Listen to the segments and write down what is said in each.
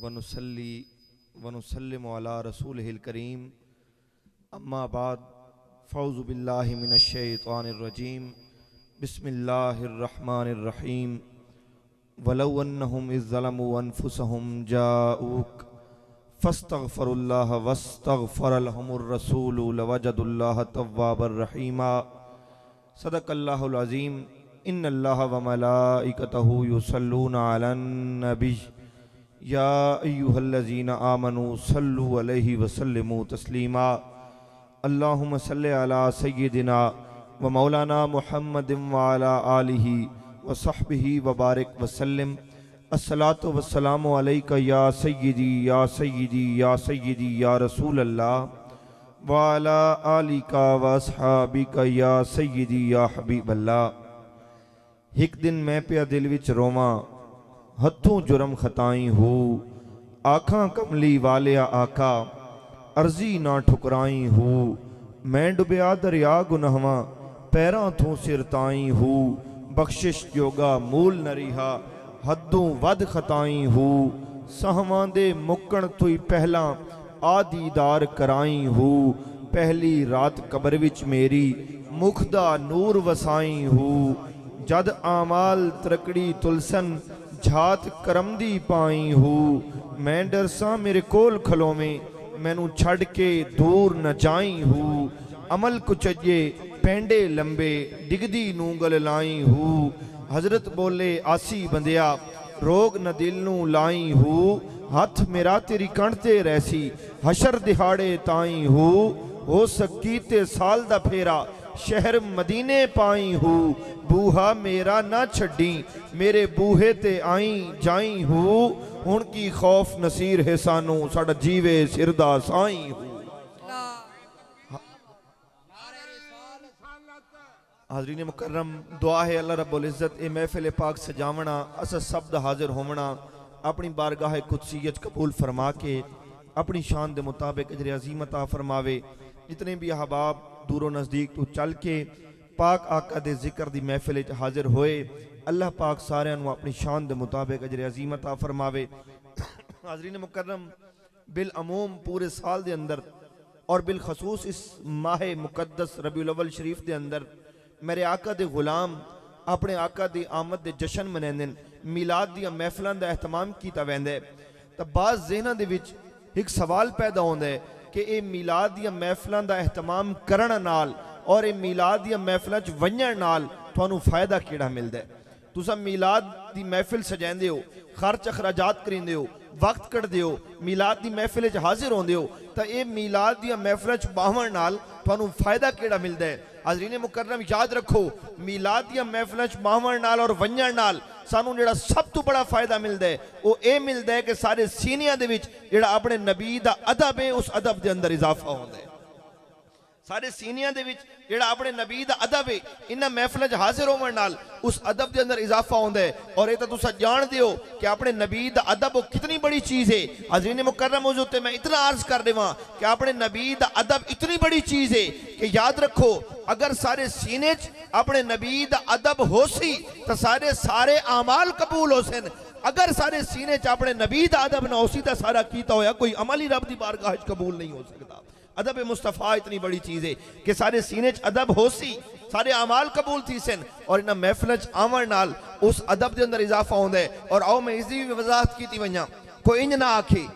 वनुसल्ली वनुसल्लिमु अला रसूलिहिल करीम अम्मा बाद फ़ौज़ु बिल्लाहि मिनश्शैतानिर रजीम बिस्मिल्लाहिर रहमानिर रहीम वलौ अन्नहुम इज़ ज़लमू अनफुसहुम जाऊक फस्तगफिरुल्लाह वस्तगफर लहुमुर रसूलु लवजदुल्लाह तव्वाबर रहीमा सदक़ल्लाहुल अज़ीम इन्नल्लाह व मलाइकतहु युसल्लूना अलन नबी या अय्युहल्लज़ीना आमनू सल्लु अलैहि वसल्लिमू तस्लीमा अल्लाहुम्मा सल्लि अला सय्यिदिना व मौलाना मुहम्मदिन व अला आलिहि व सहबिहि व बारिक वसल्लिम। अस्सलातु वस्सलामु अलैका या सय्यिदी या सय्यिदी या सय्यिदी या रसूल अल्लाह व अला आलिका व अस्हाबिका या सय्यिदी या हबीब अल्लाह। एक दिन मैं पिया दिल विच रोवां हथों जुर्म खताई हो आखा कमली वालिया आका अर्जी ना ठुकराई हो मैं डुबिया दरिया गुनाहवा पैरां थों सिर ताई हो बख्शिश जोगा मूल न रिहा हदों वध खताई हो सहवां दे मुक्कण तोई पहला आदीदार कराई हो पहली रात कबर विच मेरी मुख दा नूर वसाई हो जद आमाल तरकड़ी तुलसन झात करमदी पाई हो मैं डरसा मेरे कोल खलोवें मैनू छड़ के दूर न जाई हो अमल कुचजे पेंडे लंबे डिगदी नूंगल लाई हो हजरत बोले आसी बंदिया रोग न दिल नू लाई हो हथ मेरा तेरी कणते रहसी हशर दिहाड़े ताई हो सकी ते साल दा फेरा शहर मदीने पाई हो बूहा मेरा ना छड़ी मेरे बूहे ते आई जाई हो हुण की खौफ नसीर है सानू साडा जीवे सिरदा साई हो। हाज़रीन मुकर्रम दुआ है अल्लाह रब्बुल इज़्ज़त ए महफिल पाक सजावना अस सब दा हाजिर होवना अपनी बारगाह कुदसियत कबूल फरमा के अपनी शान दे मुताबिक अजर अज़ीम अता फरमावे। जितने भी अहबाब दूरों नज़दीक तो चल के पाक आका दे जिक्र दी महफिल हाजिर होए अल्लाह पाक सारे अपनी शान दे मुताबिक अजर अज़ीम अता फरमावे। हाज़रीन मुकर्रम बिल अमूम पूरे साल दे अंदर और बिल खसूस इस माह मुकद्दस रबीउल अव्वल शरीफ दे अंदर मेरे आका दे गुलाम अपने आका दी आमद दे जश्न मनांदे मिलाद दी महफिलां दा एहतमाम कीता वैंदा है। तां बाज़ ज़हनां दे विच एक सवाल पैदा होंदा है कि ये मिलाद दी महफिलां दा एहतमाम करन नाल और ये मिलाद दी महफिलां च वंजण नाल तुहानू फायदा किहड़ा मिलदा है। तुसां मिलाद दी महफिल सजांदे हो खर्च अखराजात करिंदे हो वक्त कढ़दे हो मिलाद दी महफिल च हाजिर होंदे हो तां ये मिलाद दी महफिलां च बाहण नाल तुहानू फायदा किहड़ा मिलदा है। हाज़रीन मुकर्रम याद रखो मिलाद दी महफिलां च बाहण नाल और वंजण नाल सानू जिहड़ा सब तो बड़ा फायदा मिलता है वो ये मिलता है कि सारे सीनिया दे विच जिहड़ा अपने नबी दा अदब है उस अदब के अंदर इजाफा होता है। सारे सीनिया दे विच जिहड़ा अपने नबी दा अदब है इन्हां महफिलां च हाजिर होवन नाल उस अदब के अंदर इजाफा होता है। और ये तो तुसां जानदे हो कि अपने नबी दा अदब वो कितनी बड़ी चीज़ है। हाज़रीन मुकर्रम उस उत्ते मैं इतना अर्ज कर देवां कि अपने नबी दा अदब इतनी बड़ी चीज़ है कि याद रखो अगर सारे सीने च अपने नबी दा अदब हो सी तो सारे आमाल कबूल हो सन। अगर सारे सीने च अपने नबी दा अदब ना हो सी तो सारा कीता होया कोई अमल ही रब दी बारगाह च कबूल नहीं हो सकता। अदब मुस्तफ़ा इतनी बड़ी चीज़ है कि सारे सीने च अदब हो सी सारे आमाल कबूल थी सन और इन्हां महफिल च आवन नाल उस अदब के अंदर इजाफा होंदा है। और आओ मैं इसकी भी वजाहत की वजा कोई इंज ना आखे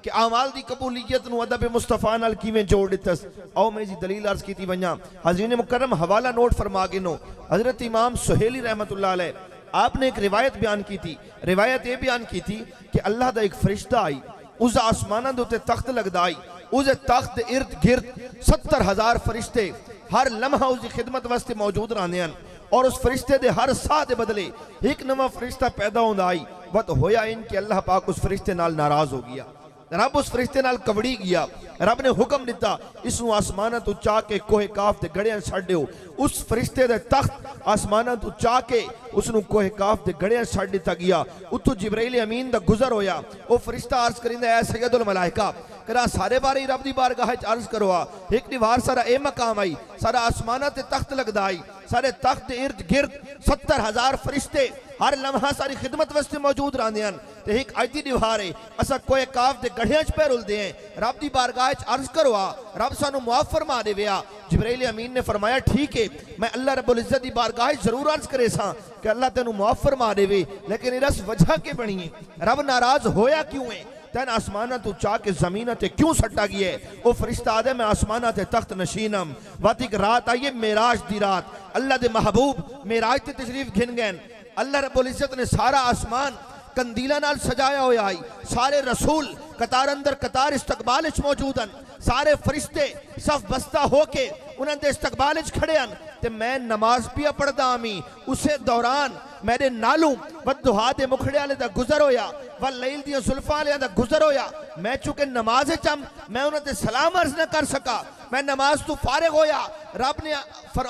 कि आमाल दी कबूलियत नू अदब मुस्तफ़ा नाल किवें जोड़ दितस। आओ मैं इसकी दलील अर्ज की वजा हाज़रीन मुकर्रम हवाला नोट फरमा गिनो हजरत इमाम सुहेली रहमतुल्लाह अलैह आपने एक रिवायत बयान की थी। रिवायत ये बयान की थी कि अल्लाह दा एक फरिश्ता आई उस आसमाना दे उत्ते तख्त लगदा आई उस तख्त इर्द गिर्द 70,000 फरिश्ते हर लम्हा उसकी खिदमत वास्ते मौजूद रहंदे हन और उस फरिश्ते दे हर साह दे बदले एक नवा फरिश्ता पैदा होंदा आई। बट होया इन कि अल्लाह पाक उस फरिश्ते नाल नाराज हो गया रब उस फरिश्ते नाल कवड़ी गया। रब ने हुक्म दिता इसनू आसमाना तो चा के कोहे काफ दे गड़ियां छड्ड दिओ। उस फरिश्ते दे तख्त आसमाना तो चा के उसनू कोहे काफ दे गड़ियां छड्ड दिता गया। उतो जिब्राइल अमीन दा गुजर होया वो फरिश्ता अर्ज करिंदा ऐ सैयदुल मलाइका करा सारे बारे ही रब दी बारगाह च अर्ज करो एक निवार सारा ए मकाम आई सारा आसमाना ते तख्त लगदा आई सारे तख्त इर्द गिर्द 70,000 फरिश्ते हर लम्हा सारी खिदमत वास्ते मौजूद रहंदे हन ते एक अज दी दीवार है असा कोई काफ दे गढ़ियां च पे रुलदे हैं रब दी बारगाह च अर्ज करो रब सानू मुआफ फरमा देवे जिब्राइल अमीन ने फरमाया ठीक है मैं अल्लाह रब्बुल इज्जत दी बारगाह च जरूर अर्ज करे सा कि अल्लाह तेनू मुआफ फरमा देवे लेकिन इस वजह के बनी है रब नाराज होया क्यों है तेन आसमाना तू चाह के जमीन ते क्यों सट्टा गया है वो फरिश्ता आदे मैं आसमाना ते तख्त नशीनम वात एक रात आई है मेराज दी रात अल्लाह दे महबूब मेराज ते तशरीफ घिन गए अल्लाह रब्बुल इज्जत ने सारा आसमान कंदीला नाल सजाया होया आई सारे रसूल कतार अंदर कतार इस्तकबाल च मौजूद हैं सारे फरिश्ते सफ बस्ता होके उन्हां दे इस्तकबाल च खड़े हैं ते मैं नमाज पिया पढ़दा आमी उसे दौरान मेरे नालू वदुहा दे मुखड़े वाले दा गुजर होया व लैल दी जुल्फां वाले दा गुजर होया मैं चूंकि नमाज च मैं उन्हां ते सलाम अर्ज न कर सका मैं नमाज तो फारिग होया रब ने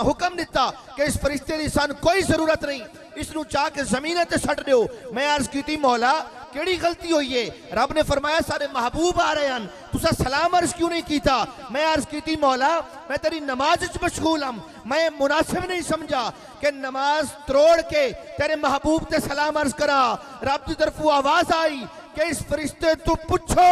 हुक्म दिता कि इस फरिश्ते की सन कोई जरूरत नहीं इसनू चाह के जमीन ते सट दो मैं अर्ज की मौला केड़ी गलती हुई है रब ने फरमाया सारे महबूब आ रहे हैं तुसा सलाम अर्ज क्यों नहीं कीता मैं अर्ज की मौला मैं तेरी नमाज च मशगूल हूं मैं मुनासिब नहीं समझा कि नमाज तोड़ के तेरे महबूब ते सलाम अर्ज करा रब की तरफों आवाज आई कि इस फरिश्ते तू पूछो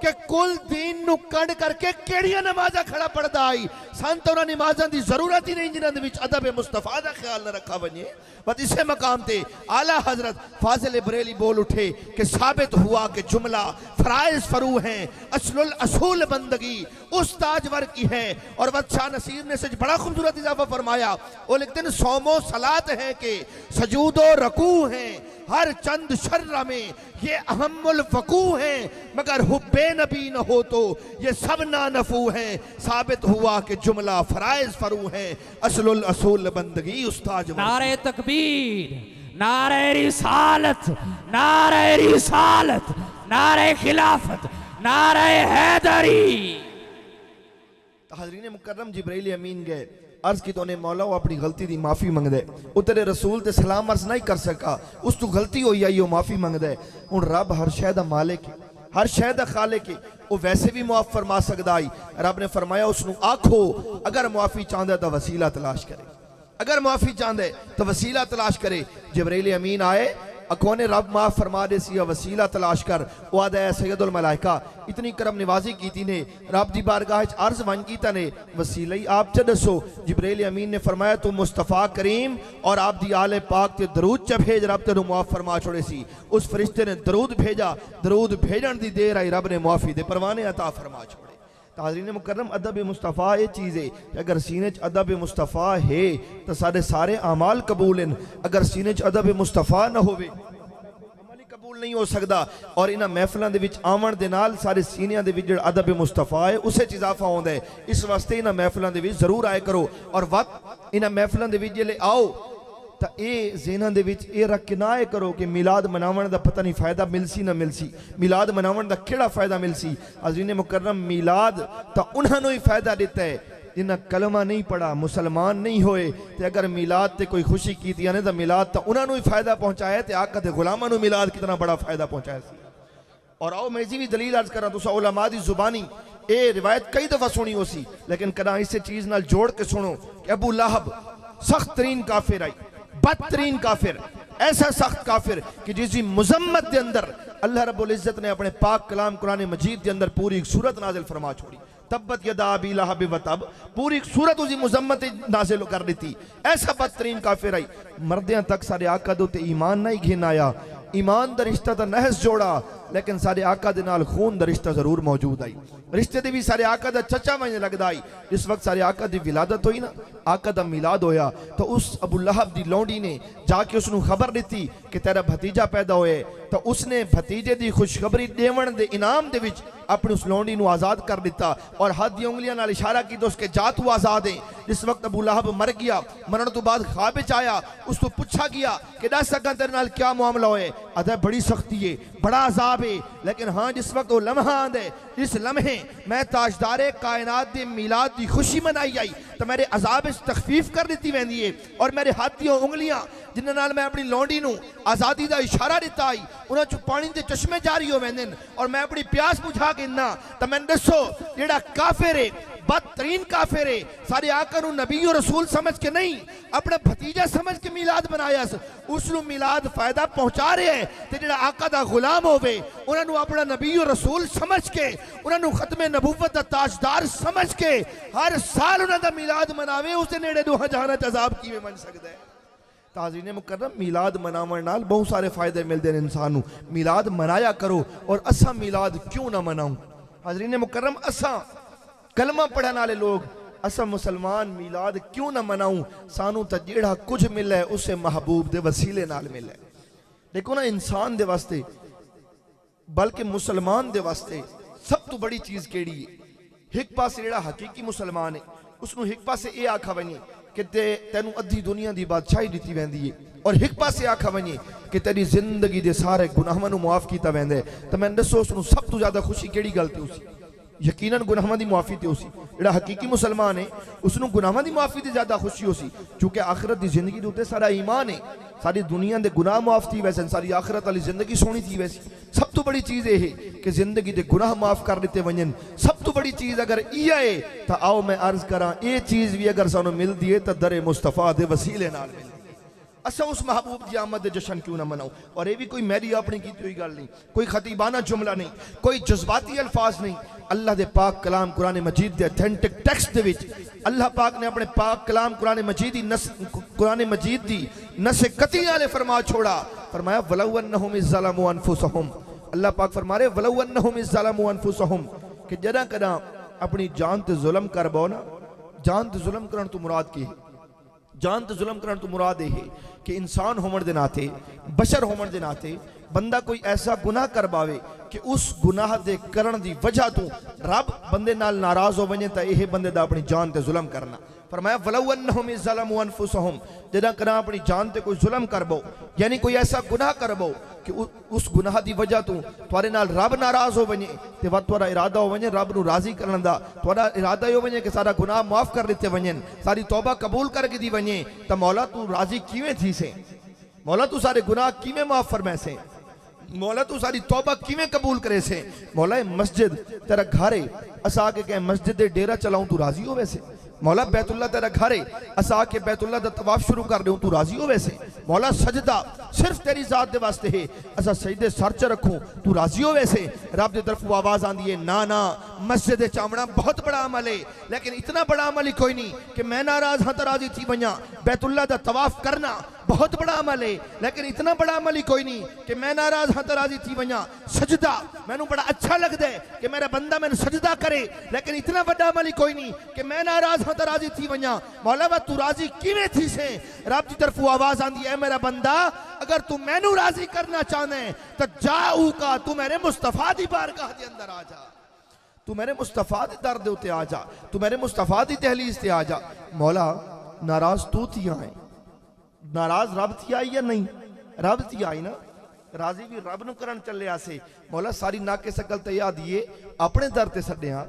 कि कुल दीन नु कड़ करके केड़ियां नमाज़ा खड़ा पढ़दा आई सन तो उन्हां नमाज़ां दी जरूरत ही नहीं जिन्हां दे विच अदब मुस्तफा दा ख्याल न रखा वने बस इसे मकाम ते आला हजरत फाजिल बरेली बोल उठे कि साबित हुआ कि जुमला फराइज फरू हैं असलुल असूल बंदगी उस ताजवर की है और बादशाह नसीर ने सच बड़ा खूबसूरत इजाफा फरमाया वो लिखते हैं सौमो सलात है कि सजूदो रकू हैं हर चंद शर्रा में ये अहमुल फकू हैं मगर हुब्बे नबी न हो तो ये सब ना नफू हैं साबित हुआ कि जुमला फराइज फरू हैं असलुल असूल बंदगी उस्ताद नारे तकबीर नारे रिसालत नारे खिलाफत नारे हैदरी। हाज़रीन मुकर्रम जिब्राइल अमीन गए अर्ज की तो ने मौला वो अपनी गलती दी माफी मंगदे उतरे रसूल ते सलाम अर्ज नहीं कर सका उस तू गलती होई आई वो माफी मंगदे हुण रब हर शै दा मालिक हर शै दा खालिक वो वैसे भी मुआफ फरमा सकदा आई रब ने फरमाया उसनू आखो अगर मुआफी चाहंदा तो वसीला तलाश करे अगर मुआफी चाहंदे तो वसीला तलाश करे जिब्राइल अमीन आए अकोने रब माफ फरमा दे सी वसीला तलाश कर वो आदा है सैयदुल मलाइका इतनी करम निवाजी की ने रब दी बारगाह च अर्ज वन कीता ने वसीला ही आप च दसो जिब्राइल अमीन ने फरमाया तू मुस्तफ़ा करीम और आप दी आले पाक ते दरूद च भेज रब तेनू मुआफ फरमा छोड़े सी उस फरिश्ते ने दरूद भेजा दरूद भेजन दी देर आई रब ने मुआफी दे परवाने अता फरमा छोड़े। ताज़रीन मुकर्रम अदब मुस्तफ़ा ये चीज़ है अगर सीने च अदब मुस्तफ़ा है तो सारे सारे अमाल कबूल हैं अगर सीने च अदब मुस्तफ़ा न होवे अमल ही कबूल नहीं हो सकता और इन्हां महफिलों दे विच आवन दे नाल सारे सीनियां दे विच जिहड़ा अदब मुस्तफ़ा है उसे च इजाफा होंदा है इस वास्ते इन्हां महफिलों दे विच जरूर आए करो और वक्त इन्हां महफिलों दे विच जिहले आओ तो ये ज़हनां दे विच ये रख के ना करो कि मिलाद मनावन दा पता नहीं फ़ायदा मिलसी ना मिलसी मिलाद मनावन दा केड़ा फ़ायदा मिलसी। अज़ीज़ मुकर्रम मिलाद तो उन्होंने ही फ़ायदा देता है जिन्हें कलमा नहीं पढ़ा मुसलमान नहीं होए तो अगर मिलाद ते कोई खुशी की ने तो मिलाद तो उन्होंने ही फ़ायदा पहुँचाया तो आका दे गुलामां नूं मिलाद कितना बड़ा फ़ायदा पहुँचाया सी। और आओ मैं इसी भी दलील अर्ज करा तुसा उलमा दी जुबानी ये रिवायत कई दफ़ा सुनी हो सी लेकिन कदा इस चीज़ नाल जोड़ के सुनो कि अबू लहब सख्त तरीन काफिर आई बदतरीन काफिर ऐसा सख्त काफिर कि जिसकी मुजम्मत के अंदर अल्लाह रब्बुल इज्जत ने अपने पाक कलाम कुरान मजीद के अंदर पूरी एक सूरत नाजिल फरमा छोड़ी तब्बत यदा अबी लहब व तब पूरी एक सूरत उसकी मुजम्मत नाजिल कर दी थी। ऐसा बदतरीन काफिर आई मर्दियां तक सारे आका दे उत्ते ईमान नहीं घिन आया ईमान दा रिश्ता तो नहस जोड़ा लेकिन सारे आका दे नाल खून दा रिश्ता जरूर मौजूद आई रिश्ते दे भी सारे आका दा चचा मैं लगदा आई जिस वक्त सारे आका दी विलादत हुई ना आका दा मिलाद होया तो उस अबू लहब दी लौंडी ने जाके उसनू खबर दी कि तेरा भतीजा पैदा होए तो उसने भतीजे दी खुशखबरी देवन दे इनाम दे विच अपनी उस लौंडी नू आज़ाद कर दिता और हाथ दी उंगलियां नाल इशारा की तो उसके जा तू आज़ाद है। जिस वक्त अबू लहब मर गया मरण तो बाद ख्वाब च आया उस तो पूछा गया कि दस सका तेरे नाल क्या मामला होए अदा बड़ी सख्ती है बड़ा अजाब है लेकिन हाँ जिस वक्त वो लम्हा आंदे इस लम्हे मैं ताजदारे कायनात दे मिलाद दी खुशी मनाई आई तो मेरे अजाब तखफीफ कर दी वेंदी है और मेरे हाथ दी उंगलियां जिन्हां नाल मैं अपनी लौंडी नू आज़ादी का इशारा दिता आई उन्हां चों पानी दे चश्मे जारी हो वेंदे और मैं अपनी प्यास बुझा के ना तो मैंने दसो जेड़ा काफिर है बदतरीन काफिर है। सारे आका नू नबी और रसूल समझ के नहीं, अपना भतीजा समझ के मिलाद बनाया। उसनू मिलाद फायदा पहुंचा रहे है ते जेड़ा आका दा गुलाम होवे उन्हां नू अपना नबी और रसूल समझ के, उन्हां नू खत्मे नबूवत दा ताजदार समझ के हर साल उन्हां दा मिलाद मनावे, उसदे नेड़े दुहा जहाना च अजाब किवें बन सकदा है। ताज़रीन मुकर्रम, मिलाद मनावन नाल बहुत सारे फायदे मिलते हैं इंसान नू। मिलाद मनाया करो। और असा मिलाद क्यों ना मनाऊं? हाज़रीन मुकर्रम, असा कलमा पढ़ने वाले लोग, असा मुसलमान मिलाद क्यों ना मनाऊं? सानू तो जेड़ा कुछ मिले उसे महबूब दे वसीले नाल मिले। देखो ना, इंसान दे वास्ते बल्कि मुसलमान दे वास्ते सब तो बड़ी चीज केड़ी है? एक पासे जेड़ा हकीकी मुसलमान है उसनू एक पासे ये आखा वने कि तेनू अद्धी दुनिया की बादशाही दी वेंदी है, और एक पासे आखा वने कि तेरी जिंदगी दे सारे गुनाहां नू माफ किया वेंदा है। तो मैं दसो उसनू सब तो ज्यादा खुशी केड़ी गल ते उसी? यकीनन गुनाहां दी माफी ते उसी। जेड़ा हकीकी मुसलमान है उसनू गुनाहां दी माफी ते ज्यादा खुशी होसी, क्योंकि आखिरत दी जिंदगी दे उत्ते सारा ईमान है। सारी दुनिया दे गुनाह माफ थी वैसे, सारी आखिरत वाली जिंदगी सोनी थी वैसी। सब तो बड़ी चीज ये है कि जिंदगी दे गुनाह माफ कर दिते वजन। सब तो बड़ी चीज अगर इया है तो आओ मैं अर्ज करा, ये चीज भी अगर सानू मिलती है तो दरे मुस्तफा दे वसीले नाल मिलदी। असा उस महबूब की आमद दे जश्न क्यों ना मनाओ? और ये भी कोई मेरी अपनी की हुई गल नहीं, कोई खतीबाना जुमला नहीं, कोई जज्बाती अल्फाज नहीं। अल्लाह दे पाक कलाम कुरान मजीद दे ऑथेंटिक टेक्स्ट दे विच अल्लाह पाक ने अपने पाक कलाम कुरान मजीद दी नस कती नाले फरमा छोड़ा। फरमाया वलौ अन्नहुम इज़्ज़लमू अनफुसहुम। अल्लाह पाक फरमा रहे वलौ अन्नहुम इज़्ज़लमू अनफुसहुम कि जदा कदा अपनी जान ते जुल्म कर बो ना। जान ते जुल्म करन तो मुराद की है? जान ते जुल्म करन तो मुराद है कि इंसान होने के नाते, बशर होने के नाते बंदा कोई ऐसा गुनाह कर पावे कि उस गुनाह दे करण दी वजह तो रब बंदे नाल नाराज हो वने, तो यह बंदे दा अपनी जान ते जुल्म करना। फरमाया वलौ अन्नहुम इज़्ज़लमू अनफुसहुम, जदा करा अपनी जान ते कोई जुल्म कर बो, यानी कोई ऐसा गुनाह कर बो कि उस गुनाह दी वजह तो तुहारे नाल रब नाराज हो वने, ते वत तुहारा इरादा हो वने रब नू राजी करन दा, तुहारा इरादा हो वने कि सारा गुनाह माफ कर दिते वने, सारी तौबा कबूल करके दी वने, तो मौला तू राजी किवें थी से? मौला तू सारे गुनाह किवें माफ फरमाए से? मौला तू सारी तौबा किवें कबूल करे से? मौला मस्जिद तेरा घर है, असा के कह मस्जिद दे डेरा चलाऊं तू राजी हो वैसे? मौला बैतुल्ला तेरा घर है, असा के बैतुल्ला दा तवाफ शुरू कर दूं तू राजी हो वैसे? मौला सजदा सिर्फ तेरी जात दे वास्ते है, असा सजदे सर च रखूं तू राजी हो वैसे? रब दे तरफ आवाज आंदी है ना ना, मस्जिद चावना बहुत बड़ा अमल है, लेकिन इतना बड़ा अमल ही कोई नहीं कि मैं नाराज हाँ तो राजी थी बना। बैतुल्ला दा तवाफ करना बहुत बड़ा अमल है, लेकिन इतना बड़ा अमल ही कोई नहीं कि मैं नाराज हाँ तो राजी थी बना। सजदा मैनू बड़ा अच्छा लगता है कि मेरा बंदा मैंने सजदा करे, लेकिन इतना बड़ा अमल ही कोई नहीं कि मैं नाराज हाँ तो राजी थी बना। मौला वा तू राजी किवें थी से? रब की तरफ आवाज आंदी है मेरा बंदा, अगर तू मैनू राजी करना चाहना है तो जाऊ का तू मेरे मुस्तफा दी बारगाह दे अंदर आ जा, तू मेरे मुस्तफा दे दर दे उते आ जा, तू मेरे मुस्तफा दी दहलीज ते आ जा। मौला नाराज तू थी है, नाराज रब थी आई या नहीं? रब थी आई ना, राजी भी रब नू करन चले आसे। मौला सारी नाके सकल ते याद दिए अपने दर ते सड्या,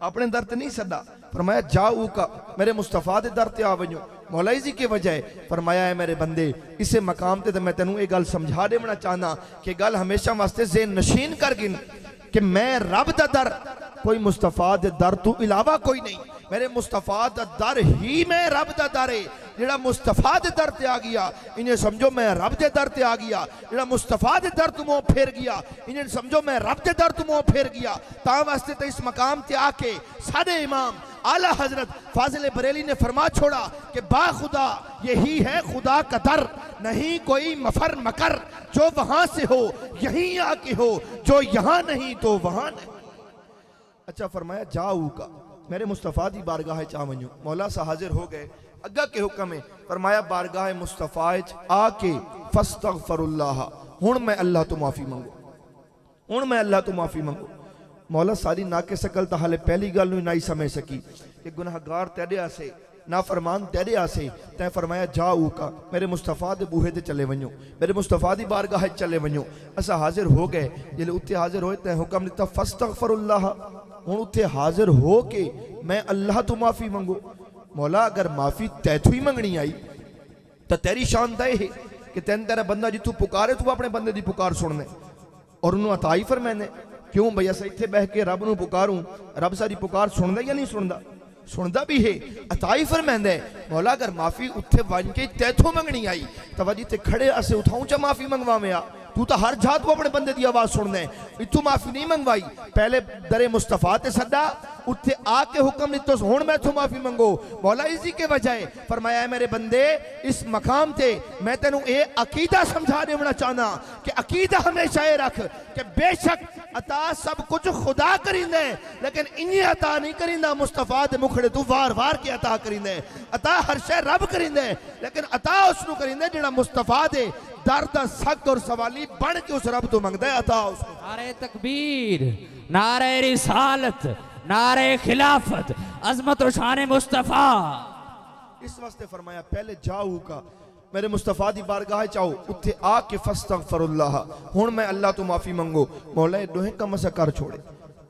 अपने दर ते नहीं सदा। फरमाया जाऊ का मेरे मुस्तफा दे दर ते आ वजो। मौला जी के वजह है फरमाया है मेरे बंदे इसे मकाम ते मैं तेनू ये गल समझा देना चाहना कि गल हमेशा वास्ते ज़हन नशीन कर गिन कि मैं रब दा दर, कोई मुस्तफा दे दर तू इलावा कोई नहीं, मेरे मुस्तफा दा दर ही मैं रब दा दर है। जेड़ा मुस्तफा दे दर ते आ गया इन्हें समझो मैं रब दे दर ते आ गया, जेड़ा मुस्तफा दे दर तू मुंह फेर गया इन्हें समझो मैं रब दे दर तू मुंह फेर गया। ता वास्ते तो इस मकाम ते आके सारे इमाम आला हजरत फाजिल बरेली ने फरमा छोड़ा कि बाखुदा यही है खुदा का दर, नहीं कोई मफर मकर, जो वहां से हो यहीं आके हो, जो यहां नहीं तो वहां नहीं। अच्छा फरमाया जाऊ का मेरे मुस्तफा दी बारगाह च आ वञो। मौला सा हाजिर हो गए, अग्गा के हुक्म है फरमाया बारगाह मुस्तफा आके फस्तगफिरुल्लाह, हुण मैं अल्लाह तो माफी मंगो, हुण मैं अल्लाह तो माफी मंगो। मौला सारी नाके सकल तो हाले पहली गल नहीं समझ सकी कि गुनाहगार तेरे आसे ना फरमान तेरे आसे। तैं फरमाया जाऊ का मेरे मुस्तफा दे बूहे ते चले वञो, मेरे मुस्तफा दी बारगाह चले वञो। असा हाजिर हो गए, जिले उत्थे हाजिर होए तैं हुक्म दिता फस्तगफिरुल्लाह, हुण उत्थे हाजिर हो के मैं अल्लाह तो माफी मंगो। मौला अगर माफी तैथू ही मंगनी आई तो तेरी शान तय है कि तेन तेरा बंदा जितू पुकारे तू अपने बंदे की पुकार सुनने और उन्होंने अता ही फरमाने। क्यों भई अस इत्थे बह के रब नूं पुकारूं, रब सारी पुकार सुनदा या नहीं सुनदा? सुनदा भी है। अताई फरमांदा है मौला अगर माफी उत्थे वन के तैथों मंगनी आई तो वजी ते खड़े असे उठाऊं चा माफी मंगवावें। तू तो हर जात को अपने बंदे की आवाज सुनना है, इतू माफी नहीं मंगवाई। पहले दरे मुस्तफा ते सदा उत्थे आके हुक्म दितो हुण मैं तू माफी मंगो। मौला इसी के वजह फरमाया मेरे बंदे इस मकाम ते मैं तेनू ये अकीदा समझा देना चाहना कि अकीदा हमेशा ये रख कि बेशक अता सब कुछ खुदा करिंदा है, लेकिन इन्हीं अता नहीं करिंदा मुस्तफा दे मुखड़े तू वार वार के अता करिंदा है। अता हर शय रब करिंदा है, लेकिन अता उसनु करिंदा जेड़ा मुस्तफा दे दर दा सख्त और सवाली बन के उस रब तो मंगदा है अता उसको। नारे तकबीर, नारे रिसालत, नारे खिलाफत, अजमत और शान मुस्तफा। इस वास्ते फरमाया पहले जाऊ का मेरे मुस्तफा दी बारगाह चाओ उत्थे आके फस्तगफिरुल्लाह, हुण मैं अल्लाह तो माफी मंगो। मौला दोहे कम असा कर छोड़े।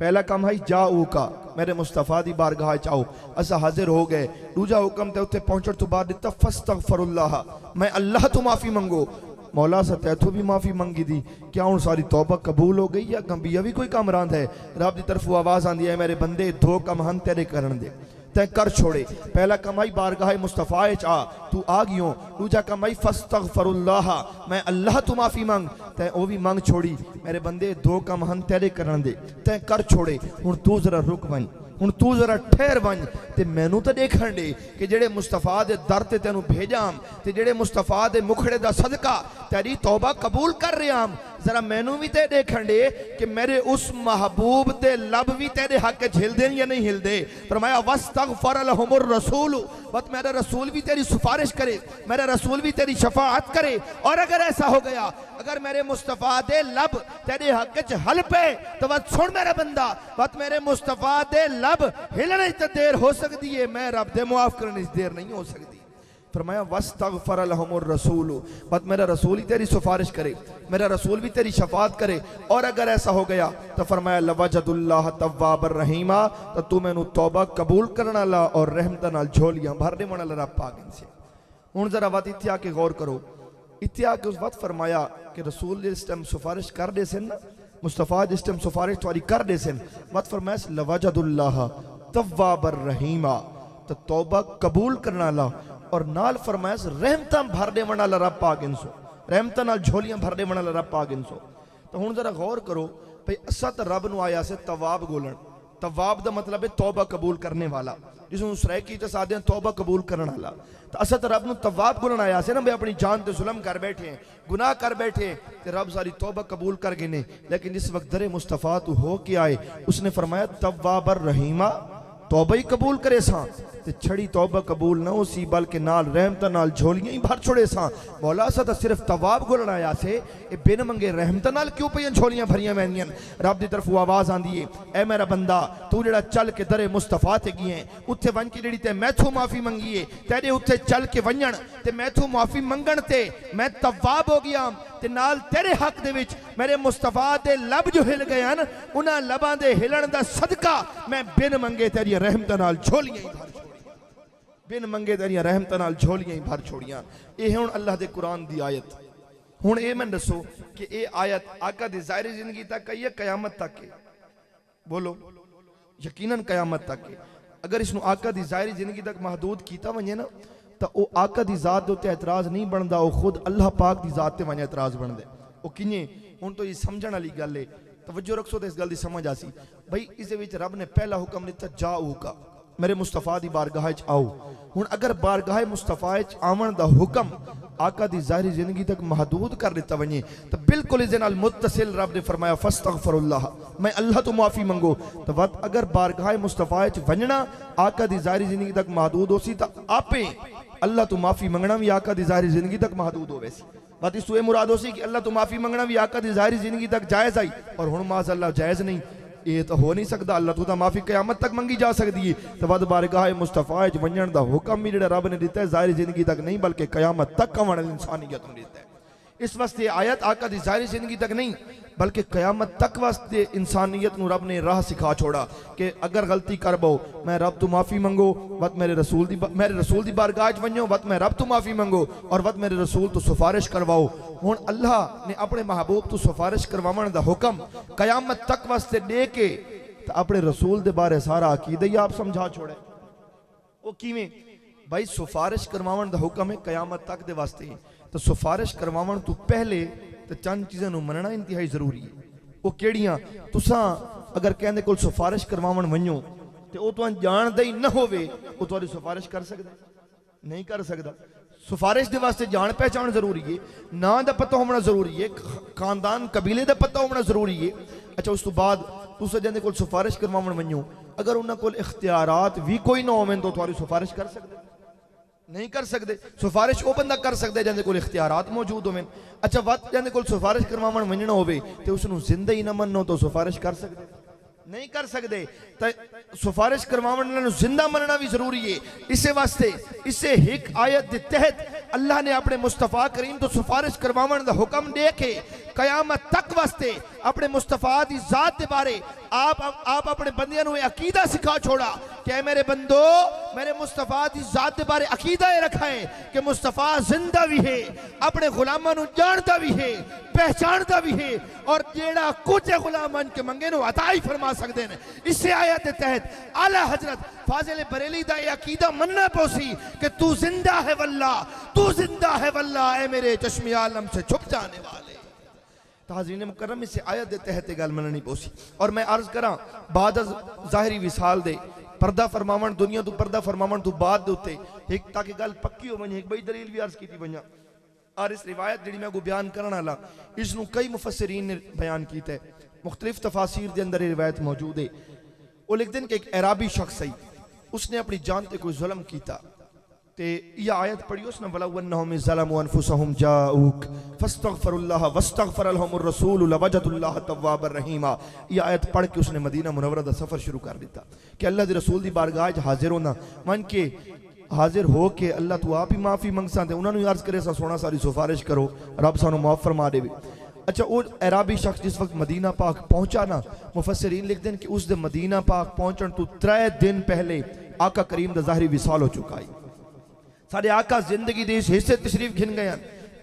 पहला काम है जाऊ का मेरे मुस्तफा दी बारगाह चाओ असा हाजिर हो गए। दूजा हुक्म ते उत्थे पहुंचण तो बाद दिता फस्तगफिरुल्लाह, मैं अल्लाह तो माफी मंगो। मौला सा तैथों भी माफी मंगी दी, क्या हूँ सारी तौबा कबूल हो गई या गंबिया भी कोई काम रांद है? रब की तरफों आवाज आंदी है मेरे बंदे दो कम हम तेरे करन दे, तै कर छोड़े। पहला कमाई बारगाह मुस्तफा आ तू आ गियो। दूजा कमाई फस्तगफिरुल्लाह, मैं अल्लाह तू माफी मंग, तै ओ भी मंग छोड़ी। मेरे बंदे दो कम हम तेरे करन दे, तै कर छोड़े। हुण तू जरा रुक वन, हुण तू जरा ठहर वन ते मैनू तो देखण दे कि जेड़े मुस्तफा दे दर ते तेनू भेजाम ते जेड़े मुस्तफा दे मुखड़े दा सदका तेरी तौबा कबूल कर रहा। जरा मैनू भी ते देखण दे कि मेरे उस महबूब दे लब भी तेरे हक हिलदे या नहीं हिलदे। फरमाया वस्तगफर लहुमुर रसूल, बस मेरा रसूल भी तेरी सिफारिश करे, मेरा रसूल भी तेरी शफाअत करे। और अगर ऐसा हो गया, अगर मेरे मुस्तफा दे लब तेरे हक च हल पे तो बस सुन मेरा बंदा, बस मेरे मुस्तफा दे लब हिलने च देर हो सकती है, मैं रब दे मुआफ करने च देर नहीं हो सकती। फरमाया वस्तगफर लहुमुर रसूल, बस मेरा रसूल ही तेरी सिफारिश करे, मेरा रसूल भी तेरी शफाअत करे। और अगर ऐसा हो गया तो फरमाया लवजदुल्लाह तव्वाबर रहीमा, तो तू मैनू तौबा कबूल करने वाला और रहमत नाल झोलियां भरने वाला रब पाक से। हुण जरा बात इत्थे आके गौर करो। इत्थे आके उस वक्त फरमाया कि रसूल जिस टाइम सिफारिश कर दे सन ना, मुस्तफा जिस टाइम सिफारिश तुम्हारी कर दे सन, मत फरमाया लवजदुल्लाह तव्वाबर रहीमा, तो तौबा कबूल करने वाला और नाल फरमाया रहमत भरने वाला रब पाक इनसो, रहमत नाल झोलियां भरने वाला रब पाक इनसो। तो हुण जरा गौर करो भाई असा तो रब नूं आया से तवाब बोलन। तवाब का मतलब है तौबा कबूल करने वाला, जिसनूं सरैकी ते सादे तौबा कबूल करने वाला। तो असा तो रब नूं तवाब बोलन आया से ना, भाई अपनी जान ते जुल्म कर बैठे हैं, गुनाह कर बैठे हैं, ते रब सारी तौबा कबूल कर गए ने। लेकिन जिस वक्त दरे मुस्तफा तू हो के आए उसने फरमाया तव्वाबर रहीमा, तौबा ही कबूल करे सा ते छड़ी तौबा कबूल ना हो सी बल्कि नाल रहमत नाल झोलियां ही भर छोड़े सा। मौला सा तो सिर्फ तवाब गुलन आया से, ए बिन मंगे रहमत नाल क्यों पईयां झोलियां भरियां वैंदियां। रब दी तरफों आवाज आंदी है ए मेरा बंदा तू जेड़ा चल के दरे मुस्तफा ते गए उत्थे वन के जेड़ी ते मैथों माफी मंगी है, तेरे उत्थे चल के वंजण ते मैथों माफी मंगण ते मैं तवाब हो गया ते नाल तेरे हक दे विच मेरे मुस्तफा दे लब जो हिल गए हैं उन्हां लबां दे हिलण दा सदका मैं बिन मंगे तेरी रहमत नाल झोलियां ही भर छोड़ियां, बिन मंगे तेरी रहमत नाल झोलियां ही भर छोड़ियां। ये हुण अल्लाह दे कुरान दी आयत। हुण ये मैं दसो कि ये आयत आका दी ज़ाहिरी जिंदगी तक है या कयामत तक है? बोलो, यकीनन कयामत तक है। अगर इसनूं आका दी ज़ाहिरी जिंदगी तक महदूद कीता वने ना तो वह आका दी जात दे उत्ते एतराज़ नहीं बनता, वह खुद अल्लाह पाक दी जात ते वने एतराज़ बनता। वह किएं? हुण तो ये समझण वाली गल है, तवज्जो रखो तो इस गल दी समझ आसी। भाई इस विच रब ने पहला हुक्म दिता जाओ का, मेरे मुस्तफा दी बारगाह च आओ। हुण अगर बारगाह मुस्तफा च आवन दा हुक्म आका दी ज़ाहिरी जिंदगी तक महदूद कर दिता वने तो बिल्कुल इस नाल मुत्तसिल रब ने फरमाया फस्तगफिरुल्लाह, मैं अल्लाह तो माफी मंगो। तो वत अगर बारगाह मुस्तफा च वंजना आका दी ज़ाहिरी जिंदगी तक महदूद होसी तो आपे अल्लाह तो माफी मंगना भी आका दी ज़ाहिरी जिंदगी तक महदूद होवे सी। बात इस ये मुराद होसी कि अल्लाह तो माफी मंगना भी आका दी ज़ाहिरी जिंदगी तक जायज़ आई और हुण माज़ अल्लाह जायज़ नहीं। ये तो हो नहीं सकता। अल्लाह तो माफी कयामत तक मंगी जा सकती है। तो वद बारगाह मुस्तफा च वंजण दा हुक्म भी जिहड़ा रब ने दिता है ज़ाहिरी जिंदगी तक नहीं बल्कि कयामत तक आने वाली इंसानियत नूं दिता है। इस वास्ते आयत आका दी ज़ाहिरी जिंदगी तक नहीं बल्कि क़यामत तक वास्ते इंसानियत नू रब ने राह सिखा छोड़ा कि अगर गलती कर बो मैं रब तू माफ़ी मंगो वत मेरे रसूल दी बारगाह च वञो वत मैं रब तू माफ़ी मंगो और वत मेरे रसूल तू सिफारिश करवाओ। हुण अल्लाह ने अपने महबूब तू सिफारिश करवावण दा हुक्म क़यामत तक वास्ते दे के अपने रसूल दे बारे सारा अकीदा ही आप समझा छोड़े। वो किवें भाई सिफारिश करवावण दा हुक्म है क़यामत तक दे वास्ते तो सिफारिश करवावण तू पहले तो चंद चीज़ों को मनना इंतहाई जरूरी है। वो केड़ियां तुसां अगर कहंदे कोल सिफारिश करवावण वञो ते वो तुहां जानदे ही न होवे वो तुहाडी सिफारिश कर सकदा नहीं कर सकदा। सिफारिश दे वास्ते जान पहचान जरूरी है, नां दा पता होना जरूरी है, खानदान कबीले दा पता होना जरूरी है। अच्छा उस तो बाद तुसां जिहदे कोल सिफारिश करवावण वञो अगर उन्हां कोल इख्तियारात भी कोई ना होवन तो तुहाडी सिफारिश कर सकदे नहीं कर सकते। सिफारिश वो बंदा कर सकता है जिंदे कोल इख्तियारात मौजूद होवें। अच्छा वत जिंदे कोल सिफारिश करवावण वञना होवे ते उसनू जिंदा ही ना मन्नो तो सिफारिश कर सकते नहीं कर सकते। तो सिफारिश करवावण जिंदा मनना भी जरूरी है। इसे वास्ते इसे एक आयत के तहत अल्लाह ने अपने मुस्तफा करीम तो सिफारिश करवावण दा हुक्म दे के क़यामत तक वास्ते अपने मुस्तफा दी जात के बारे आप अपने बंदियां नू अकीदा सिखा छोड़ा कि मेरे बंदो मेरे मुस्तफा दी जात के बारे अकीदा रखा है कि मुस्तफा जिंदा भी है, अपने गुलामां नू जानता भी है, पहचानता भी है और जेड़ा कुछ गुलामां के मंगे नू अता ही फरमा सकते हैं। इसे आयत के तहत आला हजरत फाजिल बरेली दा अकीदा मनना पोसी कि तू जिंदा है वल्लाह, तू जिंदा है वल्लाह, ए मेरे चश्मे आलम से छुप जाने वाले। ताज़रीन मुकर्रम इसे आयत दे तहत गल मननी पोसी। और मैं अर्ज करा बाद ज़ाहिरी विसाल दे पर्दा फरमावण दुनिया तू पर्दा फरमावण तू बाद दे उत्ते एक ताकि गल पक्की हो वने एक बड़ी दलील भी अर्ज कीती वञा। और इस रिवायत जिहड़ी मैं को बयान करन वाला इसनू कई मुफस्सिरीन ने बयान कीता है, मुख्तलिफ तफासीर के अंदर ये रिवायत मौजूद है। वो लिखते हैं कि एक अराबी शख्स है उसने अपनी जान ते कोई जुल्म कीता ते यह आयत पढ़ी उसने वलव्वन्नहुम ज़लमू अनफुसहुम जाऊक फस्तगफिरुल्लाह वस्तगफर लहुमुर रसूल लवजदुल्लाह तव्वाबर रहीमा। यह आयत पढ़ के उसने मदीना मुनव्वरा दा सफर शुरू कर दिता कि अल्लाह दे रसूल दी बारगाह च हाजिर होना मन के हाजिर हो के अल्लाह तू आप ही माफ़ी मंगसा ते उन्होंने अर्ज करे सा सोना सारी सिफारिश करो रब सानू माफ़ फरमा देवे। अच्छा वो अराबी शख्स जिस वक्त मदीना पाक पहुंचा ना मुफस्सिरीन लिखते हैं कि उस दे मदीना पाक पहुंचण तो 3 दिन पहले आका करीम दा ज़ाहिरी विसाल हो चुका है। साढ़े आका जिंदगी के इस हिस्से तशरीफ घिन गए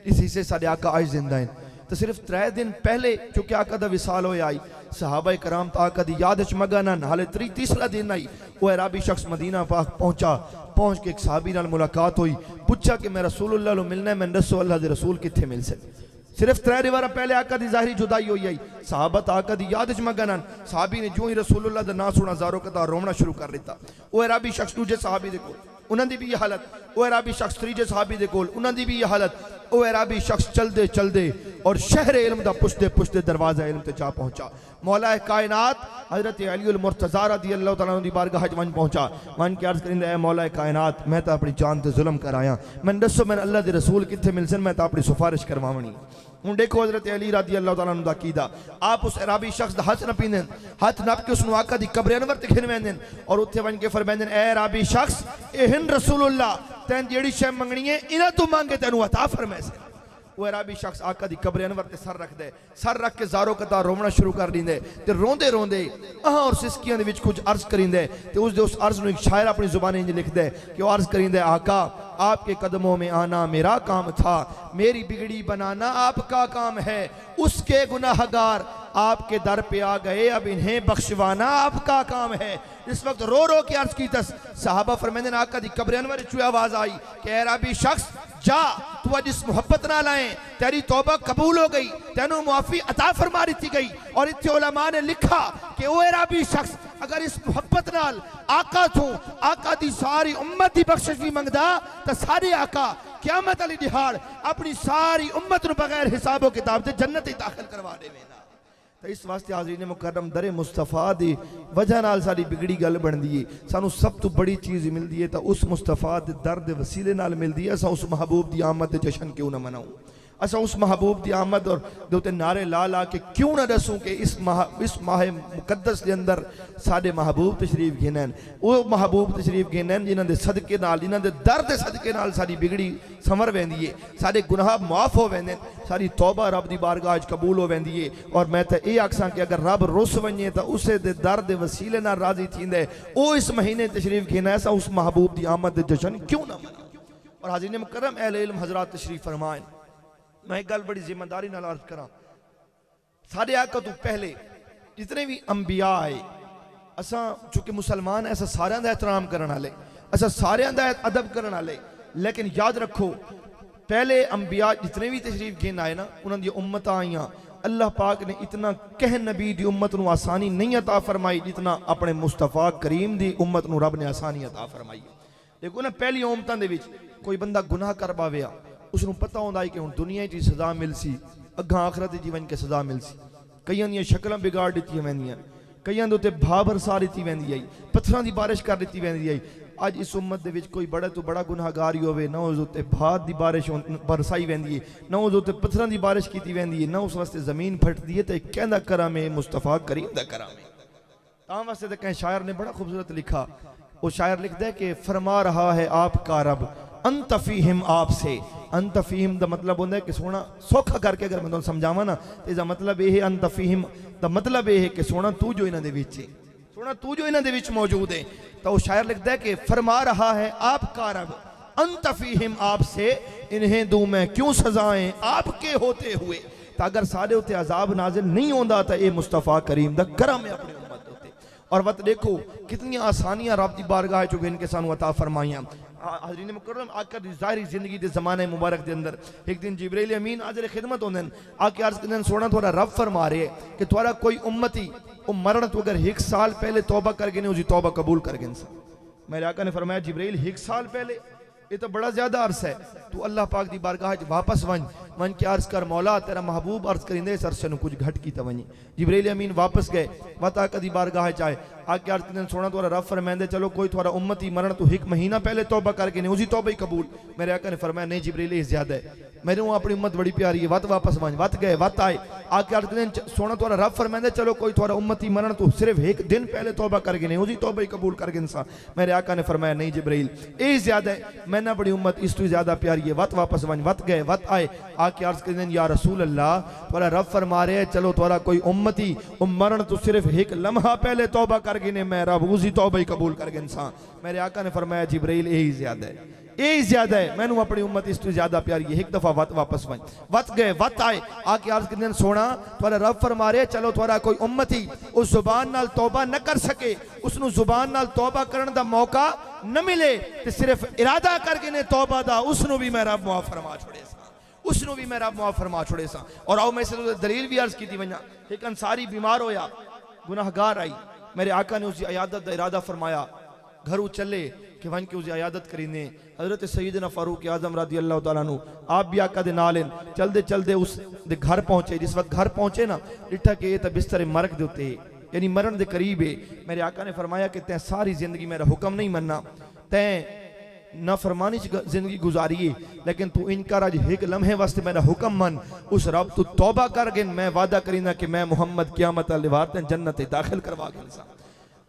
इस हिस्से साढ़े आका आज जिंदा हैं तो सिर्फ 3 दिन पहले चूंकि आका दा विसाल हो आई सहाबा कराम तो आका दी याद च मगन हाले तीसरा दिन आई वो अराबी शख्स मदीना पाक पहुंच के एक सहाबी नाल मुलाकात हुई पूछा कि मैं रसूलुल्लाह नु मिलना है मैं दसो अल्लाह दे रसूल कित्थे मिल सकते। सिर्फ 3 रिवारा पहले आका दी ज़ाहिरी जुदाई हुई आई सहाबत आका दी याद च मगन सहाबी ने जो ही रसूलुल्लाह दा नाम सुना ज़ारो कता रोना शुरू कर दिता। वो अराबी शख्स दूजे सहाबी दे कोल उन्होंने भी यह हालत, वो अराबी शख्स तीजे सहाबी दे कोल उन्होंने भी यह हालत। वो अराबी शख्स चलते चलते और शहर इल्म दा पुछते पुछते दरवाजा इल्म ते जा पहुंचा। मौला कायनात हजरत अली मुर्तज़ा रज़ियल्लाहु तआला अन्हु दी बारगाह च वन पहुंचा। वन के अर्ज करिंदा ए मौला कायनात मैं तो अपनी जान ते जुल्म कर आया मैं दसो मैं अल्लाह दे रसूल कित्थे मिल सन मैं तो अपनी सिफारिश करवावणी। हूँ देखो हजरत अली रज़ियल्लाहु तआला अन्हु दा कीदा आप उस अराबी शख्स दा हाथ न पींदे हाथ नप के उसनु आका दी कब्र अनवर ते खिनवेंदे और उत्थे वन के फरमांदे ए अराबी शख्स एहन रसूलुल्लाह तैन जेड़ी शै मंगनी है इना तू मांगे तैनू अता फरमाए से। वो अराबी शख्स आका दी कब्र अनवर ते सर रख दे सर रख के ज़ारो कता रोवना शुरू कर दींदे ते रोंदे रोंदे आह और सिसकियां दे विच कुछ अर्ज करींदे ते उस अर्ज नू एक शायर अपनी जुबानी इंज लिखदे कि वो अर्ज करींदे आका आपके कदमों में आना मेरा काम था मेरी बिगड़ी बनाना आपका काम है उसके गुनाहगार आपके दर पे आ गए अब इन्हें बख्शवाना आपका काम है। इस वक्त रो रो के अर्ज की तस सहाबा फरमांदे आका दी कब्र अनवर चु आवाज आई कि अराबी शख्स जा तू अज इस मुहब्बत ना लाए तेरी तौबा कबूल हो गई तेनू मुआफी अता फरमा दी गई। और इत्थे उलमा ने लिखा कि वो अराबी शख्स अगर इस मुहब्बत नाल आका तो आका दी सारी उम्मत की बख्शिश भी मंगदा तो सारे आका क़यामत वाली दिहाड़ अपनी सारी उम्मत नू बगैर हिसाबो किताब से जन्नत ही दाखिल करवा देवेगा। तो इस वास्ते हाज़रीन मुकर्रम दरे मुस्तफा दी वजह नाल सारी बिगड़ी गल बनती है सानू सब तो बड़ी चीज़ मिलती है तो उस मुस्तफा दे दर दे वसीले नाल मिलती है। असां उस महबूब दी आमद दे जश्न क्यों ना मनाऊं। असा उस महबूब की आमद और दे उत्ते नारे ला ला के क्यों ना दसूं कि इस माह मुकद्दस के अंदर साडे महबूब तशरीफ घेनन, वो महबूब तशरीफ घेनन जिन्हां दे सदके नाल, जिन्हां दे दर दे सदके नाल साडी बिगड़ी संवर वेंदी है, साडे गुनाह माफ हो वेंदे, सारी तौबा रब दी बारगाह च कबूल हो वेंदी है। और मैं तो ये आखसां कि अगर रब रुस वने तो उसे दे दर दे वसीले नाल राजी थींदे। ओ इस महीने तशरीफ घेना ऐसा उस महबूब की आमद दे जश्न क्यों ना मना। और हाज़रीन मुकर्रम अहले इल्म हज़रात तशरीफ फरमाएं, मैं एक गल बड़ी जिम्मेदारी नाल अर्ज करा, सारे आका तो पहले जितने भी अंबिया आए, असा चूंकि मुसलमान ऐसा सारे का एहतराम करने वाले, असा सारे का अदब करने वाले, लेकिन याद रखो पहले अंबिया जितने भी तशरीफ घेन आए ना, उन्होंने उम्मत आईयां, अल्लाह पाक ने इतना कह नबी की उम्मत को आसानी नहीं अता फरमाई जितना अपने मुस्तफा करीम की उम्मत को रब ने आसानी अता फरमाई। देखो ना पहली उम्मतों के कोई बंदा गुनाह कर पाया, उसको पता होता है कि हुण दुनिया की सजा मिलसी, अग्गा आखरत जीवन के सजा मिलसी। कई दी शक्ल बिगाड़ दी वेंदियां, कई उत्ते भा बरसा दी वेंदी आई, पत्थरों की बारिश कर दी वेंदी आई। अज इस उम्मत दे विच कोई बड़ा तो बड़ा गुनाहगार ही होवे ना उस उत्ते भात की बारिश बरसाई वेंदी है, ना उस उत्ते पत्थरों की बारिश की वेंदी है, ना उस वास्ते जमीन फटदी है। तो कहंदा करम है मुस्तफा करीम दा करम है। तां वास्ते तो कहीं शायर ने बड़ा खूबसूरत लिखा, वो शायर लिखता है कि फरमा रहा है आपका रब अंतफीहिम आपसे। अंतफीहिम दा मतलब होता है कि सोना सौखा करके अगर मैं तुहानू समझावा ना तो इसका मतलब यह है, अंतफीहिम दा मतलब यह है कि सोना तू जो इन्हां दे विच है, सोना तू जो इन्हां दे विच मौजूद है। तो वो शायर लिखता है कि फरमा रहा है आपका रब अंतफीहिम आपसे, इन्हें दूं मैं क्यों सजाएं आपके होते हुए। तो अगर सारे उत्ते अजाब नाजिल नहीं होता तो ये मुस्तफा करीम दा करम है अपनी उम्मत उत्ते। और वत देखो कितनी आसानियां रब दी बारगाह चो इनके सानू अता फरमाइयां। हाज़रीन मुकर्रम आका दी ज़ाहिरी जिंदगी दे ज़माने मुबारक दे अंदर एक दिन जिब्रील अमीन हाज़िर खिदमत होंदे न, आके अर्ज़ करदे न सोना थोड़ा रब फरमा रहे कि थोड़ा कोई उम्मती वो मरण तो अगर 1 साल पहले तौबा करके नहीं उसकी तौबा कबूल कर गए। मेरे आका ने फरमाया जिब्रील 1 साल पहले, ये तो बड़ा ज्यादा अर्स है, तू अल्लाह पाक की बारगाह वापस वन के अर्ज कर मौला तेरा महबूब अर्ज करेंदे इस अरसे कुछ घट की तवनी। जिब्रील अमीन वापस गए, वत आका दी बारगाह चाहे आके अर्ज करें सोना थोड़ा रब फरमाइंदे चलो कोई थोड़ा उम्मत ही मरण तो 1 महीना पहले तौबा करके नहीं उसी तौबा ही कबूल। मेरे आका ने फरमाया नहीं जिब्रील ये ज्यादा है, मेरे वो अपनी उम्मत बड़ी प्यारी है, वत वापस वन। वत गए वत आए, आके अर्ज करें सोना थोड़ा रब फरमाइंदे चलो कोई थोड़ा उम्मत ही मरण तो सिर्फ 1 दिन पहले तौबा करके नहीं उसी तौबा ही कबूल करके इंसान। मेरे आका ने फरमाया नहीं जिब्रील ये ज्यादा है, मैंने बड़ी उम्मत इस तो ज्यादा प्यारी है, वत वापस वन। वत गए वत आए, आके अर्ज करें या रसूल अल्लाह थोड़ा रब फरमा रहे चलो थोड़ा कोई उम्मती मरण तो सिर्फ 1 लम्हा पहले तौबा करके ने मैं रब उसी तौबा ही कबूल करके इंसान। मेरे आका ने फरमाया जिब्रील यही ज्यादा है, यही ज्यादा है, मैंने अपनी उम्मत इस तो ज्यादा प्यारी है। 1 दफा वत वापस वन। वत गए वत आए, आके अर्ज करें सोना थोड़ा रब फरमा रहे चलो थोड़ा कोई उम्मती उस जुबान नाल तौबा न कर सके, उसनु जुबान नाल तौबा करने का मौका न मिले तो सिर्फ इरादा करके ने तौबा दा उसनु भी मैं रब मुआफ फरमा छोड़े सा, उसनु भी मैं रब मुआफ फरमा छोड़े सा। और आओ मैं इसे दलील भी अर्ज की थी वना, एक अंसारी बीमार होया, गुनाहगार आई, मेरे आका ने उसकी अयादत का इरादा फरमाया, घरों चले कि वन के उसकी अयादत करीने। हजरत सैयदना फारूक आजम रज़ी अल्लाह तआला अन्हु आप भी आका दे नाल चलते चलते उस दे घर पहुंचे। जिस वक्त घर पहुंचे ना डिठा कि ये तो बिस्तर मरक दे उत्ते यानी मरण दे करीब है। मेरे आका ने फरमाया कि तैं सारी जिंदगी मेरा हुक्म नहीं मनना, तैं ना फरमानी जिंदगी गुजारी है, लेकिन तू इनकार अज 1 लम्हे वास्ते मेरा हुक्म मन, उस रब तू तौबा कर गिन, मैं वादा करीना कि मैं मुहम्मद क़यामत वाले जन्नत दाखिल करवा गिन।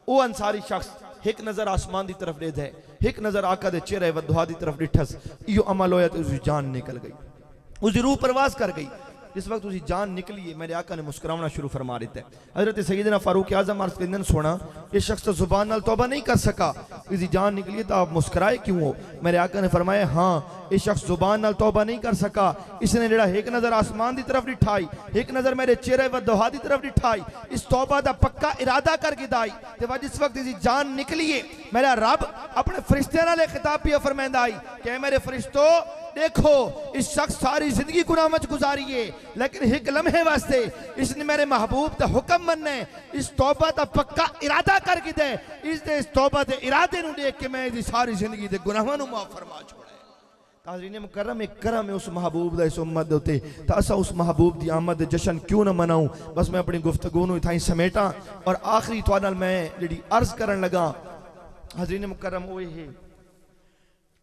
वो अंसारी शख्स 1 नजर आसमान की तरफ देता है, 1 नजर आका दे चेहरे वदुहा की तरफ डिठस, यो अमल होया तो उसकी जान निकल गई, उसकी रूह परवास कर गई। जिस वक्त उसकी जान निकली है मेरे आका ने मुस्कुराना शुरू फरमा देता है। हजरत सैयदना फारूक आजम अर्ज करते हैं सोना ये शख्स तो जुबान नाल तौबा नहीं कर सका, इसकी जान निकली तो आप मुस्कुराए क्यों हो? मेरे आका ने फरमाया हाँ ये शख्स जुबान नाल तौबा नहीं कर सका, इसने जड़ा 1 नजर आसमान की तरफ डिठाई, 1 नजर मेरे चेहरे व दुहा की तरफ डिठाई, इस तौबा का पक्का इरादा करके दाई ते जिस वक्त इसकी जान निकली है मेरा रब अपने फरिश्ते नाल खिताब भी फरमांदा आई कि मेरे फरिश्तों देखो इस शख्स सारी जिंदगी गुनाह में गुजारी है, लेकिन 1 लम्हे वास्ते इसने मेरे महबूब का हुक्म मनना है, इस तौबा का पक्का इरादा करके दे, इस तौबा के इरादे नूं देख के मैं इसकी सारी जिंदगी के गुनाहां नूं माफ फरमा छोड़ा। हाज़रीन मुकर्रम एक करम है उस महबूब दा इस उम्मत दे उत्ते, तो असा उस महबूब दी आमद जश्न क्यों ना मनाऊं। बस मैं अपनी गुफ्तगू नूं इत्थां ही समेटा और आखिरी तुहाडे नाल मैं जिहड़ी अर्ज करन लगा हाज़रीन मुकर्रम वो ये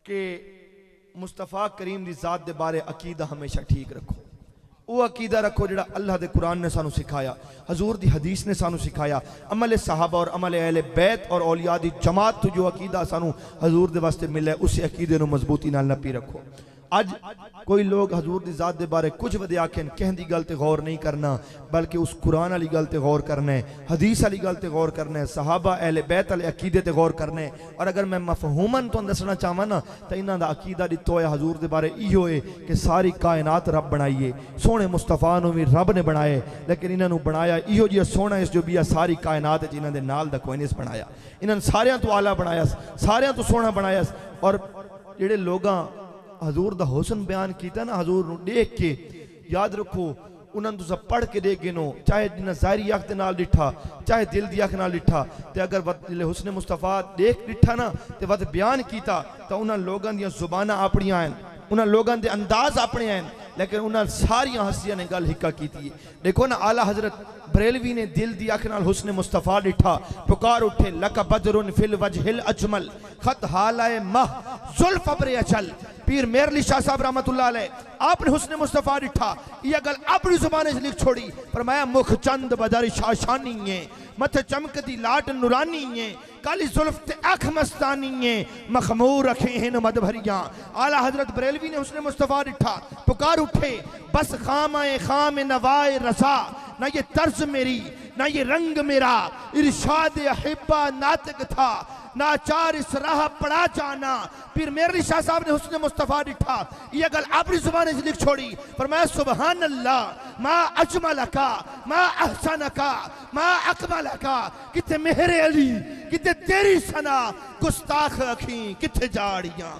कि मुस्तफा करीम दी ज़ात दे बारे अकीदा हमेशा ठीक रखो। वो अकीदा रखो जिहड़ा अल्लाह दे कुरान ने सानू सिखाया, हजूर दी हदीस ने सानू सिखाया, अमल सहाबा और अमल अहले बैत और औलिया दी जमात तो जो अकीदा सानू हजूर दे वास्ते मिले, उस अकीदे नू मजबूती नाल नपी रखो। अज कोई लोग हजूर दी ज़ात दे बारे कुछ वधे आखें, कहन दी गल ते गौर नहीं करना, बल्कि उस कुरान वाली गल ते गौर करना है, हदीस वाली गल ते गौर करना है, सहाबा अहले बैत वाले अकीदे ते गौर करना है। और अगर मैं मफहूमन तो दसना चाहवां ना, तो इन्हां दा अकीदा दित्तो है हजूर दे बारे इहो है कि सारी कायनात रब बनाई है, सोहने मुस्तफा नू भी रब ने बनाया, लेकिन इन्हां नू बनाया इहो जिहा सोहना इस जो भी सारी कायनात इन्हां दे नाल दा कोई नहीं बनाया। इन्हां सारियां तो आला बनाया, सारियां तो सोहना बनाया। और जिहड़े लोगां हजूर दा हुस्न बयान किया ना, हजूर नू देख के याद रखो, उन्होंने तुसा पढ़ के देख गिनो, चाहे जिन्हें ज़ाहिरी अख दे नाल डिठा, चाहे दिल दी अख नाल डिठा, ते अगर जिले हुस्न मुस्तफा देख डिठा ना ते वत बयान किया, तो उन्होंने लोगों दी जुबाना अपनियां हैं, उन्होंने लोगों दे अंदाज अपने हैं, लेकिन उन्होंने सारियां हस्तियां ने गल हिक्का की थी। देखो ना, आला हजरत बरेलवी ने दिल दी अख नाल हुस्न मुस्तफा डिठा, पुकार उठे लक बदरुन फिल वजहिल अजमल खत हालाए मह जुल्फ अब्रे अचल। पीर मेर अली शाह साहब रहमतुल्लाह अलैह, आपने हुस्न मुस्तफा डिठा, यह गल अपनी जुबान से लिख छोड़ी, फरमाया मुख चंद बदर शाशानी है, मथे चमकती लाट नूरानी है, काली जुल्फ ते अख मस्तानी है, मखमूर रखे हैं मद भरिया। आला हजरत बरेलवी ने हुस्न मुस्तफा डिठा, पुकार उठे बस खाम आए खाम नवाए रसा, ना ये तर्ज मेरी ना ये रंग मेरा, इरशाद अहिब्बा नातिक था, नाचार इस राह पड़ा जाना। फिर मेरे शाह साहब ने हुस्न मुस्तफा डिठा, यह गल अपनी जुबान से लिख छोड़ी, पर मैं सुबहान अल्लाह मा अजमल का मा अहसन का मा अकमल का, किथे मेहरे अली किथे तेरी सना, गुस्ताख अखी किथे जाड़ियां।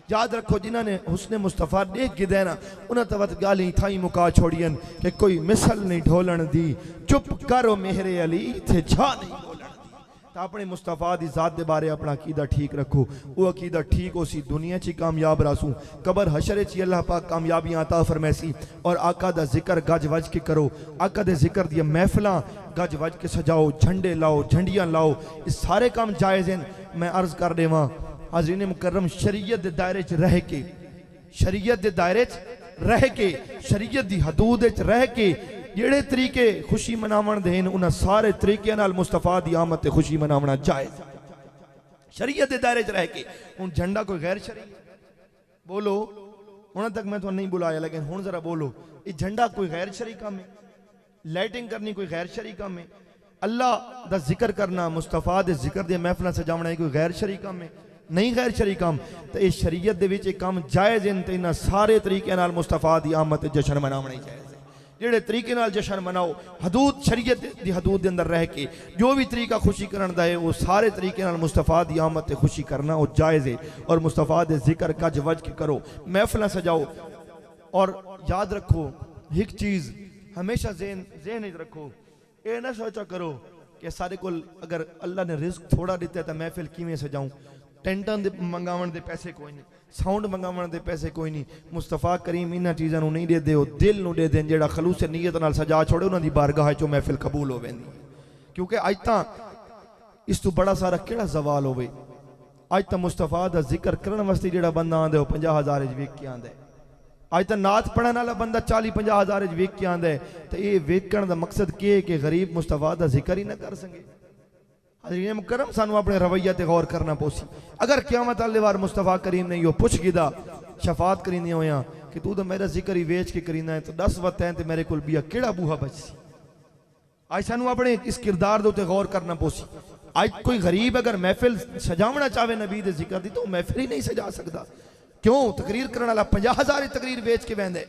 याद रखो, जिन्होंने हुस्न मुस्तफा देख के देना, उन्हें तवत गाली थाई मुका छोड़ियन कि कोई मिसल नहीं ढोलन दी, चुप करो मेहरे अली थे जा नहीं बोलन दी। तो अपने मुस्तफा दी ज़ात दे बारे अपना अकीदा ठीक रखो, वो अकीदा ठीक हो सी दुनिया ची कामयाब रासू, कबर हशरे ची अल्लाह पाक कामयाबियां अता फरमैसी। और आका दा जिक्र गज वज के करो, आका दे जिक्र दी महफिलां गज वज के सजाओ, झंडे लाओ झंडियां लाओ, ये सारे काम जायज़ हैं। मैं अर्ज कर देवां हाज़रीन मुकर्रम, शरीयत दे दायरे च रह के, शरीयत दे दायरे च रह के, शरीयत दी हदूद च रह के जेड़े तरीके खुशी मनावन दे न, उन्हां सारे तरीके नाल मुस्तफा दी आमद ते खुशी मनावना जायज़। शरीयत दे दायरे च रह के, हुण झंडा कोई गैर शरी बोलो, हुण तक मैं तुहानू नहीं बुलाया, लेकिन हुण जरा बोलो, ये झंडा कोई गैर शरी काम है? लाइटिंग करनी कोई गैर शरी काम है? अल्लाह दा जिक्र करना, मुस्तफा दे जिक्र दे महफिलां सजावना कोई गैर शरी काम है? नहीं गैर शरी काम। तो ये शरीयत दे विच काम जायज़ हैं, तो इन्हां सारे तरीके नाल मुस्तफा दी आमद ते जश्न मनावना ही जायज़ है। जेड़े तरीके नाल जश्न मनाओ, हदूद शरीयत दी हदूद दे अंदर रह के, जो भी तरीका खुशी करन दा है, वो सारे तरीके नाल मुस्तफा दी आमद ते खुशी करना वो जायज़ है। और मुस्तफा दे जिक्र गज वज के करो, महफिलां सजाओ। और याद रखो एक चीज़ हमेशा ज़हन में रखो, ये ना सोचा करो कि सारे को अगर अल्लाह ने रिस्क थोड़ा दिता है तो महफिल किवें सजाऊं, टेंटां दे मंगावन दे पैसे कोई नहीं, साउंड मंगावन दे पैसे कोई नहीं। मुस्तफा करीम इन्हां चीज़ां नूं नहीं देंदे, वो दिल नूं दे देन, जेड़ा खलूस नीयत नाल सजा छोड़े, उन्हां दी बारगाह चों महफिल कबूल हो वेंदी। क्योंकि अज तां इस तो बड़ा सारा केड़ा सवाल होवे, अज तां मुस्तफा दा जिक्र करन वास्ते जेड़ा बंदा आंदा है 50,000 वेख के आंदा है। अज तां नात पढ़न वाला बंदा 40-50,000 वेख के आंदा है। तो ये वेखण दा मकसद के है कि गरीब मुस्तफा दा जिक्र ही ना कर सके। हज़रीन मुकर्रम, सानू अपने रवैया ते गौर करना पोसी। अगर क़यामत वाले वार मुस्तफा करीम ने यो पुछ गिदा शफात करींदे होया कि तू तो मेरा जिक्र ही वेच के करीना है, तो 10 वक्त है तो मेरे को बिया केड़ा बूहा बचसी। आज सानू अपने इस किरदार दे उत्ते गौर करना पोसी। आज कोई गरीब अगर महफिल सजावना चाहे नबी दे जिक्र दी, तो महफिल ही नहीं सजा सकता। क्यों? तकरीर करने वाला 50,000 तकरीर वेच के वेंदे,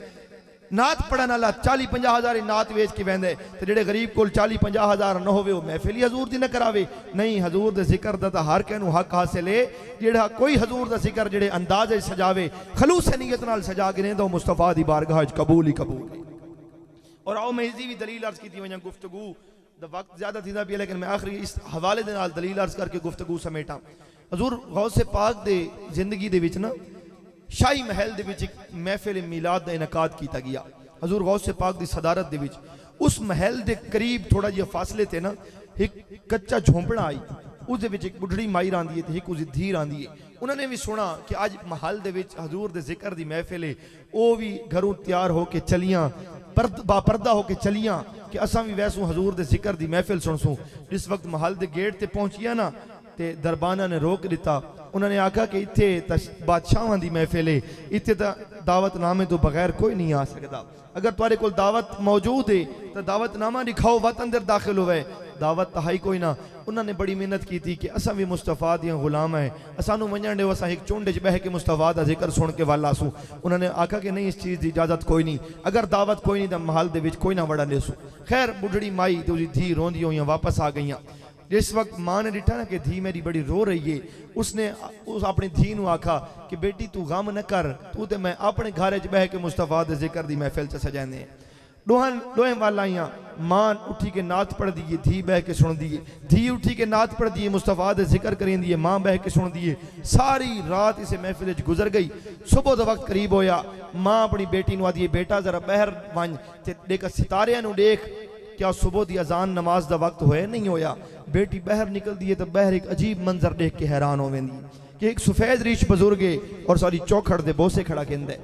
नात पढ़ने वाला 40-50,000 नात वेच के वेंदे, तो जेड़े गरीब को 40-50,000 न होवे, वो महफिल ही हजूर दी न करावे। नहीं, हजूर दे जिक्र दा तो हर कहनू हक हासिल है। जेड़ा कोई हजूर दा जिक्र जेड़े अंदाज सजावे, खलूस नीयत नाल सजा के तो मुस्तफा दी बारगाह च कबूल ही कबूल है। और आओ मैं इसकी भी दलील अर्ज की वजह, गुफ्तगू दा वक्त ज्यादा थी पिया, लेकिन मैं आखिरी इस हवाले दे नाल दलील अर्ज करके गुफ्तगू समेटा। हजूर गौसे पाक दे जिंदगी दे विच ना शाही महल दे विच एक महफिल मिलाद दा इनकाद किया गया। हजूर गौसे पाक दी सदारत दे विच उस महल दे करीब थोड़ा जिहा फासले ते ना एक कच्चा झोंपड़ा आई, उसदे विच एक बुढ़ड़ी माई रहिंदी है ते एक उसदी धी रहिंदी है। उन्होंने भी सुना कि अज महल दे विच हजूर दे जिक्र दी महफिल है, वो भी घरों तैयार होके चलियां, बापर्दा होके चलियां कि असां भी वैसू हजूर दे जिक्र दी महफिल सुनसूं। जिस वक्त महल दे गेट ते पहुंचिया ना ते दरबाना ने रोक दिता। उन्होंने आखा कि इत्थे बादशाहां दी महफिल है, इत्थे तां दावतनामे तो बगैर कोई नहीं आ सकता। अगर तुहारे कोल दावत मौजूद है तो दावतनामा दिखाओ, वत अंदर दाखिल होवे, दावत तो है कोई ना। उन्होंने बड़ी मेहनत की थी कि असा भी मुस्तफा दियां गुलाम है, असानू वंजण दे, असा एक झुंड च बह के मुस्तफा दा जिक्र सुन के वाला सू। उन्होंने आखा कि नहीं, इस चीज़ की इजाजत कोई नहीं, अगर दावत कोई नहीं तो महल दे विच कोई ना वड़न देसू। खैर बुढ़ड़ी माई ते उसदी धी रोंदी होइयां वापस आ गईयां। जिस वक्त माँ ने डिठा ना कि धी मेरी बड़ी रो रही है, उसने उस अपनी धी नू आखा कि बेटी तू गम न कर, तू ते मैं अपने घर च बह के मुस्तफा दे जिक्र दी महफिल च सजाने। दोहें वाल आइयां, मां उठी के नात पढ़ दी है, धी बह के सुन दी है, धी उठी के नात पढ़ दी है, मुस्तफा दे जिक्र करेंदी है, मां बह के सुन दी है। सारी रात इसे महफिल च गुजर गई। सुबह दा वक्त करीब होया, मां अपनी बेटी नू आदी है बेटा जरा बहर वंज ते देख सितारियां नू देख, क्या सुबह की अजान नमाज का वक्त होया नहीं होया। बेटी बहर निकलती है तो बहर एक अजीब मंजर देख के हैरान हो वेंदी कि एक सफेद रीछ बुजुर्ग है और सारी चौखड़ दे बोसे खड़ा कहंदा है।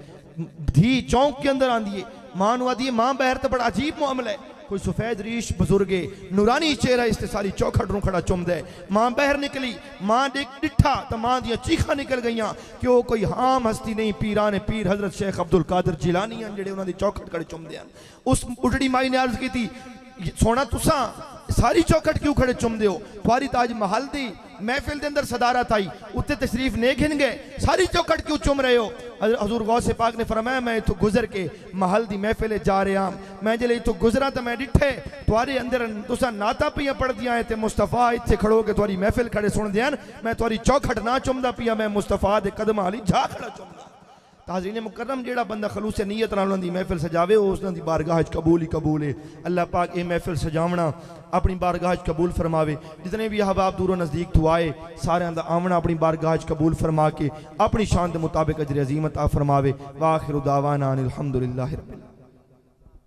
धी चौंक के अंदर आंदी है, मां नू आदी है मां बहर तो बड़ा अजीब मामला है, कोई सफेद रीछ बुजुर्ग है, नूरानी चेहरा, इससे सारी चौखड़ नू खड़ा चुमदा है। मां बहर निकली, मां डिठा तो मां दियां चीखां निकल गईयां कि वो कोई आम हस्ती नहीं, पीरान पीर हजरत शेख अब्दुल कादिर जिलानी हैं जिहड़े उन्हां दी चौखड़ खड़े चुमदे हैं। उस बुढ़ड़ी माई ने अर्ज की, सोना तुसा सारी चौखट क्यों खड़े चुमदे हो? तुम्हारी ताज महल दी महफिल के अंदर सदारत आई, उत्ते तशरीफ ने घिन गए, सारी चौखट क्यों चुम रहे हो? हजूर गौसे पाक ने फरमाया मैं इथों गुजर के महल दी महफिल जा रहा, मैं जिले इथों गुजरा तो मैं डिठे तुम्हारे अंदर तुसा नाता पिया पढ़ दिया है, मुस्तफा इत्थे खड़ो के तुम्हारी महफिल खड़े सुन दिया, मैं तुम्हारी चौखट ना चुमदा पिया, मैं मुस्तफा दे कदम हाली जा खड़ा चुमदा। ताज़रीन मुकर्रम जेड़ा बंदा खलूस नीयत नाल उन्हां दी महफिल सजावे उस दी बारगाह च कबूल ही कबूल है। अल्लाह पाक ये महफिल सजावना अपनी बारगाह च कबूल फरमावे। जितने भी अहबाब दूरों नज़दीक तो आए सारे दा आवना अपनी बारगाह च कबूल फरमा के अपनी शान के मुताबिक अजर अजीम अता फरमावे। वाखिरु दावाना अनिल हम्दुलिल्लाहि रब्बिल आलमीन।